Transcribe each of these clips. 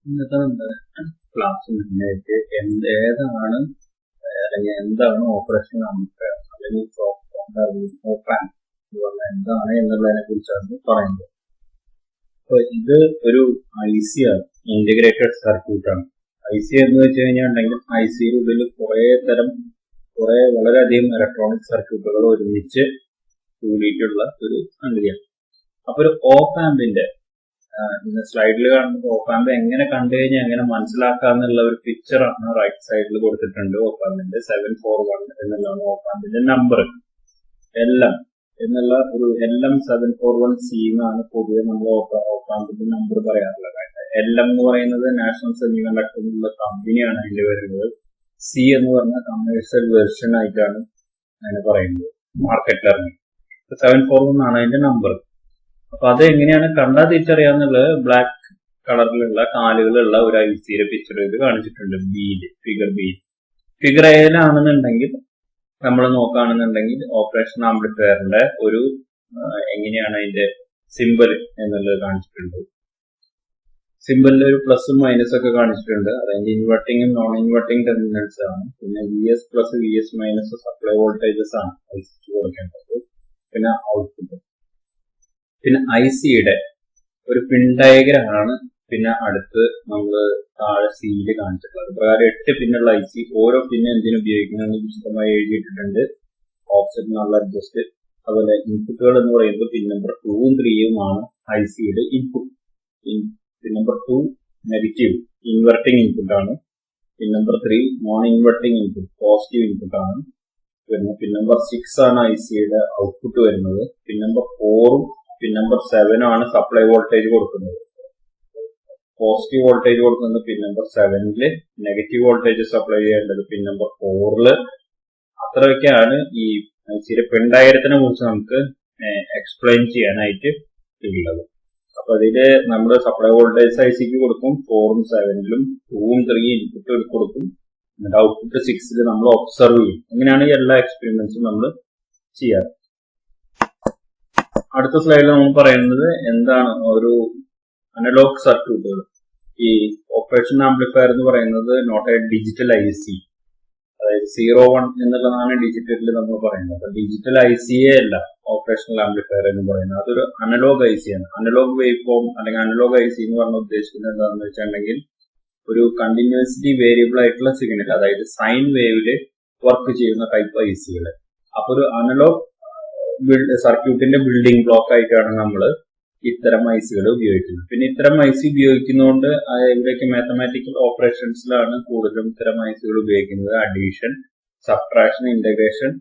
ഇന്നത്തെ ക്ലാസ്സിലേക്ക് ഏതാണ് അല്ലെങ്കിൽ എന്താണ് ഓപ്പറേഷൻ ആംപ്ലിഫയർ അല്ലെങ്കിൽ ഓപ്പാൻ എന്ന് പറഞ്ഞാൽ എന്താണ് എന്നുള്ളതിനെ കുറിച്ചാണ് പറയുന്നത്. അപ്പൊ ഇത് ഒരു IC ആണ്, ഇന്റഗ്രേറ്റഡ് സർക്യൂട്ട് ആണ്. IC എന്ന് വെച്ച് കഴിഞ്ഞിട്ടുണ്ടെങ്കിൽ ICയുടെ ഉള്ളിൽ വളരെയധികം ഇലക്ട്രോണിക് സർക്യൂട്ടുകൾ ഒരുമിച്ച് കൂടിയിട്ടുള്ള ഒരു സംഗതിയാണ്. അപ്പൊ ഒരു ഓപ്പ് ആമ്പിന്റെ സ്ലൈഡിൽ കാണുന്നത് ഓപ്പാമ്പ് എങ്ങനെ കണ്ടു കഴിഞ്ഞാൽ എങ്ങനെ മനസ്സിലാക്കാന്നുള്ള ഒരു പിക്ചർ ആണ് റൈറ്റ് സൈഡിൽ കൊടുത്തിട്ടുണ്ട്. ഓപ്പാമ്പിന്റെ 741 എന്നുള്ളതാണ് ഓപ്പാമ്പിന്റെ നമ്പർ. LM എന്നുള്ള ഒരു LM 741C എന്നാണ് പൊതുവെ നമ്മൾ ഓപ്പാമ്പിന്റെ നമ്പർ പറയാറുള്ളത്. LM എന്ന് പറയുന്നത് നാഷണൽ സെമി കണ്ടക്ടർ എന്നുള്ള കമ്പനിയാണ് അതിന്റെ വരുന്നത്. C എന്ന് പറഞ്ഞ കമേഴ്ഷ്യൽ വെർഷൻ ആയിട്ടാണ് അതിനെ പറയുന്നത്, മാർക്കറ്റിൽ ഇറങ്ങി. 741 ആണ് അതിന്റെ നമ്പർ. അപ്പൊ അത് എങ്ങനെയാണ് കണ്ടാൽ തിരിച്ചറിയാന്നുള്ളത് ബ്ലാക്ക് കളറിലുള്ള കാലുകളുള്ള ഒരു ICയുടെ പിക്ചർ ഇത് കാണിച്ചിട്ടുണ്ട്. Figure B. ഫിഗർ എയിലാണെന്നുണ്ടെങ്കിൽ നമ്മൾ നോക്കുകയാണെന്നുണ്ടെങ്കിൽ ഓപ്പറേഷൻ ആംപ്ലിഫയറിന്റെ ഒരു എങ്ങനെയാണ് അതിന്റെ സിമ്പിൾ എന്നുള്ളത് കാണിച്ചിട്ടുണ്ട്. സിമ്പിളിൽ ഒരു പ്ലസും മൈനസ് ഒക്കെ കാണിച്ചിട്ടുണ്ട്. അതിന്റെ ഇൻവെർട്ടിങ്ങും നോൺ ഇൻവെർട്ടിംഗ് ടെർമിനൽസ് ആണ്. പിന്നെ VS plus VS minus supply voltages ആണ് ICക്ക് കൊടുക്കേണ്ടത്. പിന്നെ ഔട്ട്പുട്ട്, പിന്നെ ICയുടെ ഒരു പിൻ ഡയഗ്രം ആണ് പിന്നെ അടുത്ത് നമ്മൾ താഴെ സിയിൽ കാണിച്ചിട്ടുള്ളത്. പ്രകാരം 8 പിന്നുള്ള IC, ഓരോ പിന്ന് എന്തിനു ഉപയോഗിക്കുന്നതെന്ന് വിശദമായി എഴുതിയിട്ടുണ്ട്. ഓഫ്സെറ്റ് നല്ല അഡ്ജസ്റ്റ്. അതുപോലെ ഇൻപുട്ടുകൾ എന്ന് പറയുന്നത് പിൻ നമ്പർ 2ഉം 3ഉം ആണ് ICയുടെ input. Pin number 2 negative inverting input ആണ്. Pin number 3 non inverting input positive input ആണ്. പിന്നെ പിൻ നമ്പർ 6 ആണ് ICയുടെ ഔട്ട്പുട്ട് വരുന്നത്. പിൻ നമ്പർ 4ഉം പിൻ നമ്പർ 7 ആണ് സപ്ലൈ വോൾട്ടേജ് കൊടുക്കുന്നത്. പോസിറ്റീവ് വോൾട്ടേജ് കൊടുക്കുന്നത് pin number 7ല്, negative voltage supply ചെയ്യേണ്ടത് പിൻ നമ്പർ 4ല്. അത്രയൊക്കെയാണ് ഈ ICയുടെ പിൻ ഡയഗ്രത്തിനെ കുറിച്ച് നമുക്ക് എക്സ്പ്ലെയിൻ ചെയ്യാനായിട്ട് ഉള്ളത്. അപ്പൊ അതില് നമ്മൾ സപ്ലൈ വോൾട്ടേജ് ICക്ക് കൊടുക്കും 4ഉം 7ലും, 2ഉം 3ഉം ഇൻപുട്ട് കൊടുക്കും. എന്നിട്ട് ഔട്ട്പുട്ട് 6ല് നമ്മൾ ഒബ്സർവ് ചെയ്യും. അങ്ങനെയാണ് എല്ലാ എക്സ്പെരിമെന്റ്സും നമ്മൾ ചെയ്യാറ്. അടുത്ത സ്ലൈഡിൽ നമ്മൾ പറയുന്നത് എന്താണ് ഒരു അനലോഗ് സർക്യൂട്ടുകൾ. ഈ ഓപ്പറേഷൻ ആംപ്ലിഫയർ എന്ന് പറയുന്നത് നോട്ട് എ ഡിജിറ്റൽ IC, അതായത് 01 എന്നുള്ളതാണ് ഡിജിറ്റലിൽ നമ്മൾ പറയുന്നത്. അപ്പൊ ഡിജിറ്റൽ ICയെ അല്ല ഓപ്പറേഷണൽ ആംപ്ലിഫയർ എന്ന് പറയുന്നത്, അതൊരു അനലോഗ് IC ആണ്. അനലോഗ് വേവ് ഫോം അല്ലെങ്കിൽ അനലോഗ് IC എന്ന് പറഞ്ഞ ഉദ്ദേശിക്കുന്നത് എന്താണെന്ന് വെച്ചിട്ടുണ്ടെങ്കിൽ ഒരു കണ്ടിന്യൂസ്ലി വേരിയബിൾ ആയിട്ടുള്ള സിഗ്നൽ, അതായത് സൈൻ വേവില് വർക്ക് ചെയ്യുന്ന ടൈപ്പ് ICകൾ. അപ്പൊ ഒരു അനലോഗ് സർക്യൂട്ടിന്റെ ബിൽഡിംഗ് ബ്ലോക്ക് ആയിട്ടാണ് നമ്മൾ ഇത്തരം ICകൾ ഉപയോഗിക്കുന്നത്. പിന്നെ ഇത്തരം IC ഉപയോഗിക്കുന്നതുകൊണ്ട് ഇവിടേക്ക് മാത്തമാറ്റിക്കൽ ഓപ്പറേഷൻസിലാണ് കൂടുതലും ഇത്തരം ICകൾ ഉപയോഗിക്കുന്നത്. അഡീഷൻ, സബ്ട്രാക്ഷൻ, ഇന്റഗ്രേഷൻ,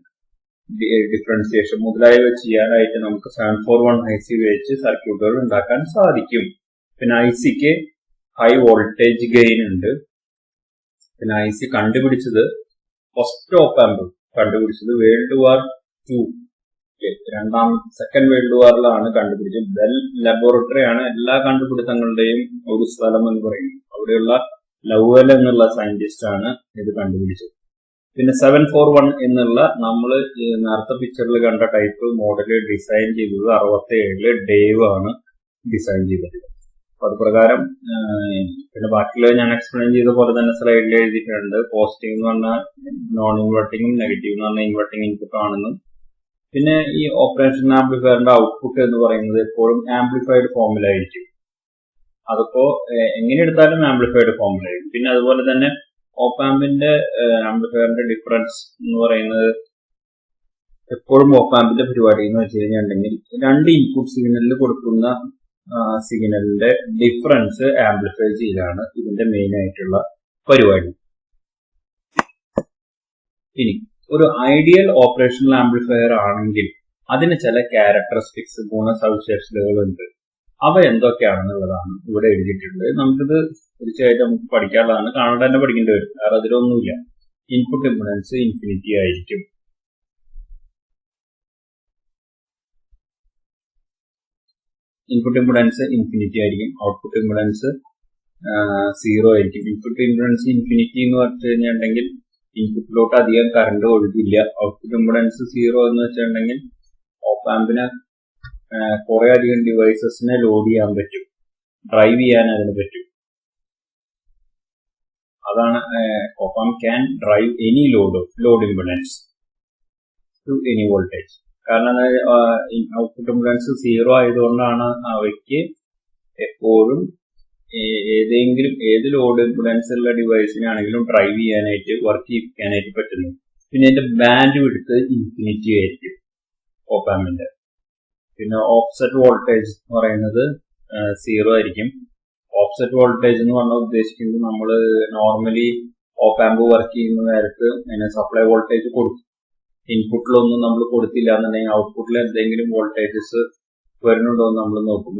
ഡിഫറൻസിയേഷൻ മുതലായവ ചെയ്യാനായിട്ട് നമുക്ക് 741 IC ഉപയോഗിച്ച് സർക്യൂട്ടുകൾ ഉണ്ടാക്കാൻ സാധിക്കും. പിന്നെ ICക്ക് ഹൈ വോൾട്ടേജ് ഗെയിൻ ഉണ്ട്. പിന്നെ IC കണ്ടുപിടിച്ചത് ഫസ്റ്റ് ഓപ്പാമ്പ് കണ്ടുപിടിച്ചത് വേൾഡ് വാർ 2 സെക്കൻഡ് വേൾഡ് വാറിലാണ് കണ്ടുപിടിച്ചത്. ബെൽ ലബോറട്ടറി ആണ് എല്ലാ കണ്ടുപിടുത്തങ്ങളുടെയും ഒരു സ്ഥലം എന്ന് പറയുന്നത്. അവിടെയുള്ള ലവൽ എന്നുള്ള സയന്റിസ്റ്റ് ആണ് ഇത് കണ്ടുപിടിച്ചത്. പിന്നെ 741 എന്നുള്ള നമ്മൾ നേരത്തെ പിക്ചറിൽ കണ്ട ടൈപ്പ് മോഡല് ഡിസൈൻ ചെയ്തത് 67 ഡേവ് ആണ് ഡിസൈൻ ചെയ്തത്. അപ്പൊ അത് പ്രകാരം പിന്നെ ബാക്കിയുള്ളത് ഞാൻ എക്സ്പ്ലെയിൻ ചെയ്ത പോലെ തന്നെ സ്ലൈഡിൽ എഴുതിയിട്ടുണ്ട്. പോസിറ്റീവ് എന്ന് പറഞ്ഞാൽ നോൺ ഇൻവെർട്ടിംഗും നെഗറ്റീവ് എന്ന് പറഞ്ഞാൽ ഇൻവെർട്ടിംഗ് ഇൻപുട്ട് ആണെന്നും. പിന്നെ ഈ ഓപ്പറേഷൻ ആംപ്ലിഫയറിന്റെ ഔട്ട്പുട്ട് എന്ന് പറയുന്നത് എപ്പോഴും ആംപ്ലിഫൈഡ് ഫോമിലായിരിക്കും. അതിപ്പോ എങ്ങനെ എടുത്താലും ആംപ്ലിഫൈഡ് ഫോമിലായിരിക്കും. പിന്നെ അതുപോലെ തന്നെ ഓപ്പാമ്പിന്റെ ആംപ്ലിഫയറിന്റെ ഡിഫറൻസ് എന്ന് പറയുന്നത് എപ്പോഴും ഓപ്പാമ്പിന്റെ പരിപാടി എന്ന് വെച്ച് കഴിഞ്ഞിട്ടുണ്ടെങ്കിൽ 2 ഇൻപുട്ട് സിഗ്നലിൽ കൊടുക്കുന്ന സിഗ്നലിന്റെ ഡിഫറൻസ് ആംപ്ലിഫൈ ചെയ്യലാണ് ഇതിന്റെ മെയിൻ ആയിട്ടുള്ള പരിപാടി. ഇനി ഒരു ഐഡിയൽ ഓപ്പറേഷണൽ ആംപ്ലിഫയർ ആണെങ്കിൽ അതിന് ചില ക്യാരക്ടറിസ്റ്റിക്സ്, ഗുണസവിശേഷതകളുണ്ട്. അവ എന്തൊക്കെയാണെന്നുള്ളതാണ് ഇവിടെ എഴുതിയിട്ടുള്ളത്. നമുക്കിത് തീർച്ചയായിട്ടും നമുക്ക് പഠിക്കാനുള്ളതാണ്, കാണാണ്ട് തന്നെ പഠിക്കേണ്ടി വരും, വേറെ അതിലൊന്നുമില്ല. ഇൻപുട്ട് ഇംപെഡൻസ് ഇൻഫിനിറ്റി ആയിരിക്കും. ഇൻപുട്ട് ഇംപെഡൻസ് ഇൻഫിനിറ്റി ആയിരിക്കും. ഔട്ട്പുട്ട് ഇംപെഡൻസ് 0 ആയിരിക്കും. ഇൻപുട്ട് ഇംപെഡൻസ് ഇൻഫിനിറ്റി എന്ന് പറഞ്ഞു കഴിഞ്ഞിട്ടുണ്ടെങ്കിൽ ഇൻപുട്ടിലോട്ട് അധികം കറണ്ട് ഒഴുകില്ല. ഔട്ട്പുട്ട് ഇംപെഡൻസ് 0 എന്ന് വെച്ചിട്ടുണ്ടെങ്കിൽ ഓപ്പാമ്പിന് കുറെ അധികം ഡിവൈസസിനെ ലോഡ് ചെയ്യാൻ പറ്റും, ഡ്രൈവ് ചെയ്യാൻ അതിന് പറ്റും. അതാണ് op-amp can drive any load impedance to any voltage. കാരണം ഔട്ട്പുട്ട് ഇംപെഡൻസ് 0 ആയതുകൊണ്ടാണ് അവയ്ക്ക് എപ്പോഴും ഏത് ലോഡ് ഇംപെഡൻസ് ഉള്ള ഡിവൈസിനാണെങ്കിലും ഡ്രൈവ് ചെയ്യാനായിട്ട് വർക്ക് ചെയ്യിപ്പിക്കാനായിട്ട് പറ്റുന്നു. പിന്നെ അതിന്റെ ബാൻഡ് വിഡ്ത്ത് ഇൻഫിനിറ്റി ആയിരിക്കും op-ampന്റെ. പിന്നെ ഓഫ്സെറ്റ് വോൾട്ടേജ് എന്ന് പറയുന്നത് 0 ആയിരിക്കും. ഓഫ്സെറ്റ് വോൾട്ടേജ് എന്ന് പറഞ്ഞാൽ ഉദ്ദേശിക്കുന്നത് നമ്മൾ നോർമലി op-amp വർക്ക് ചെയ്യുന്ന നേരത്ത് അതിന് സപ്ലൈ വോൾട്ടേജ് കൊടുക്കും. ഇൻപുട്ടിലൊന്നും നമ്മൾ കൊടുത്തില്ല എന്നുണ്ടെങ്കിൽ ഔട്ട്പുട്ടിൽ എന്തെങ്കിലും വോൾട്ടേജസ് വരുന്നുണ്ടോ എന്ന് നമ്മൾ നോക്കും.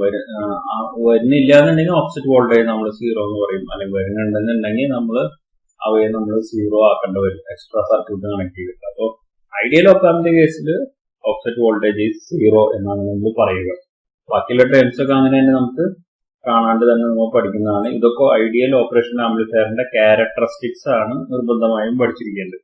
വരുന്നില്ല എന്നുണ്ടെങ്കിൽ ഓഫ്സെറ്റ് വോൾട്ടേജ് നമ്മൾ 0 എന്ന് പറയും. അല്ലെങ്കിൽ വരുന്നുണ്ടെന്നുണ്ടെങ്കിൽ അവയെ നമ്മൾ 0 ആക്കേണ്ട വരും, എക്സ്ട്രാ സർക്യൂട്ട് കണക്ട് ചെയ്തിട്ട്. അപ്പോൾ ഐഡിയൽ op-ampന്റെ കേസിൽ ഓഫ്സെറ്റ് വോൾട്ടേജ് 0 എന്നാണ് നമ്മൾ പറയുക. ബാക്കിയുള്ള ടേംസ് ഒക്കെ അങ്ങനെ തന്നെ നമുക്ക് കാണാണ്ട് തന്നെ നമ്മൾ പഠിക്കുന്നതാണ്. ഇതൊക്കെ ഐഡിയൽ ഓപ്പറേഷൻ ആംപ്ലിഫയറിന്റെ ക്യാരക്ടറിസ്റ്റിക്സ് ആണ് നിർബന്ധമായും പഠിച്ചിരിക്കേണ്ടത്.